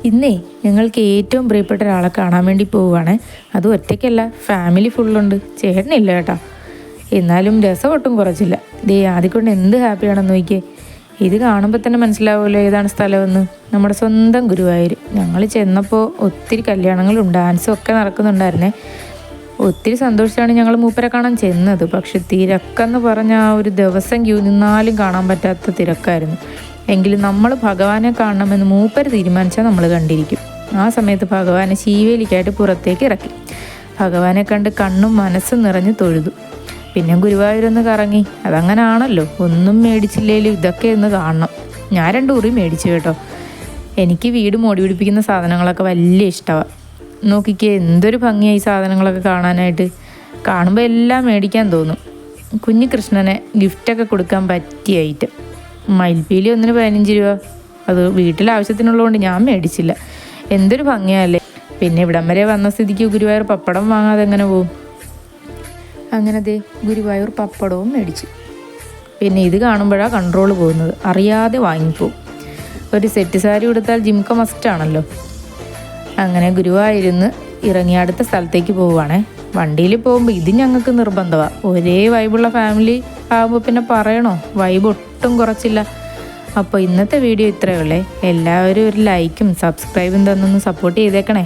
ഇന്നേ ഞങ്ങൾക്ക് ഏറ്റവും പ്രിയപ്പെട്ട ഒരാളെ കാണാൻ വേണ്ടി പോവുകയാണ്. അത് ഒറ്റയ്ക്കല്ല, ഫാമിലി ഫുള്ളുണ്ട്. ചേട്ടനില്ല കേട്ടോ. എന്നാലും രസം ഒട്ടും കുറച്ചില്ല. ആദ്യക്കൊണ്ട് എന്ത് ഹാപ്പിയാണെന്ന് നോക്കിയേ. ഇത് കാണുമ്പോൾ തന്നെ മനസ്സിലാവുമല്ലോ ഏതാണ് സ്ഥലമെന്ന്. നമ്മുടെ സ്വന്തം ഗുരുവായൂർ. ഞങ്ങൾ ചെന്നപ്പോൾ ഒത്തിരി കല്യാണങ്ങളും ഡാൻസും ഒക്കെ നടക്കുന്നുണ്ടായിരുന്നേ. ഒത്തിരി സന്തോഷമാണ് ഞങ്ങൾ മൂപ്പരെ കാണാൻ ചെന്നത്. പക്ഷെ തിരക്കെന്ന് പറഞ്ഞ ആ ഒരു ദിവസം ക്യൂ നിന്നാലും കാണാൻ പറ്റാത്ത തിരക്കായിരുന്നു. എങ്കിലും നമ്മൾ ഭഗവാനെ കാണണമെന്ന് മൂപ്പര് തീരുമാനിച്ചാൽ നമ്മൾ കണ്ടിരിക്കും. ആ സമയത്ത് ഭഗവാനെ ശീവേലിക്കായിട്ട് പുറത്തേക്ക് ഇറക്കി. ഭഗവാനെ കണ്ട് കണ്ണും മനസ്സും നിറഞ്ഞ് തൊഴുതു. പിന്നെ ഗുരുവായൂരൊന്ന് കറങ്ങി. അതങ്ങനെ ആണല്ലോ, ഒന്നും മേടിച്ചില്ലേലും ഇതൊക്കെ ഒന്ന് കാണണം. ഞാൻ 2 ഉറി മേടിച്ചു കേട്ടോ. എനിക്ക് വീട് മോടി പിടിപ്പിക്കുന്ന സാധനങ്ങളൊക്കെ വലിയ ഇഷ്ടമാണ്. നോക്കിക്കേ, എന്തൊരു ഭംഗിയായി സാധനങ്ങളൊക്കെ കാണാനായിട്ട്. കാണുമ്പോൾ എല്ലാം മേടിക്കാൻ തോന്നും. കുഞ്ഞു കൃഷ്ണനെ ഗിഫ്റ്റൊക്കെ കൊടുക്കാൻ പറ്റിയ ഐറ്റം. മയിൽപ്പീലി ഒന്നിന് 15 രൂപ. അത് വീട്ടിലെ ആവശ്യത്തിനുള്ളതുകൊണ്ട് ഞാൻ മേടിച്ചില്ല. എന്തൊരു ഭംഗിയല്ലേ. പിന്നെ ഇവിടം വരെ വന്ന സ്ഥിതിക്ക് ഗുരുവായൂർ പപ്പടം വാങ്ങാതെ എങ്ങനെ പോവും. അങ്ങനെ ഗുരുവായൂർ പപ്പടവും മേടിച്ചു. പിന്നെ ഇത് കാണുമ്പോഴാണ് കൺട്രോൾ പോകുന്നത്. അറിയാതെ വാങ്ങിപ്പോവും. ഒരു സെറ്റ് സാരി കൊടുത്താൽ ജിംക്ക മസ്റ്റാണല്ലോ. അങ്ങനെ ഗുരുവായൂരിന്ന് ഇറങ്ങി അടുത്ത സ്ഥലത്തേക്ക് പോവുകയാണേ. വണ്ടിയിൽ പോകുമ്പോൾ ഇത് ഞങ്ങൾക്ക് നിർബന്ധമാണ്. ഒരേ വൈബുള്ള ഫാമിലി ആകുമ്പോൾ പിന്നെ പറയണോ, വൈബ് ഒട്ടും കുറച്ചില്ല. അപ്പോൾ ഇന്നത്തെ വീഡിയോ ഇത്രയേ ഉള്ളേ. എല്ലാവരും ഒരു ലൈക്കും സബ്സ്ക്രൈബും തന്നൊന്ന് സപ്പോർട്ട് ചെയ്തേക്കണേ.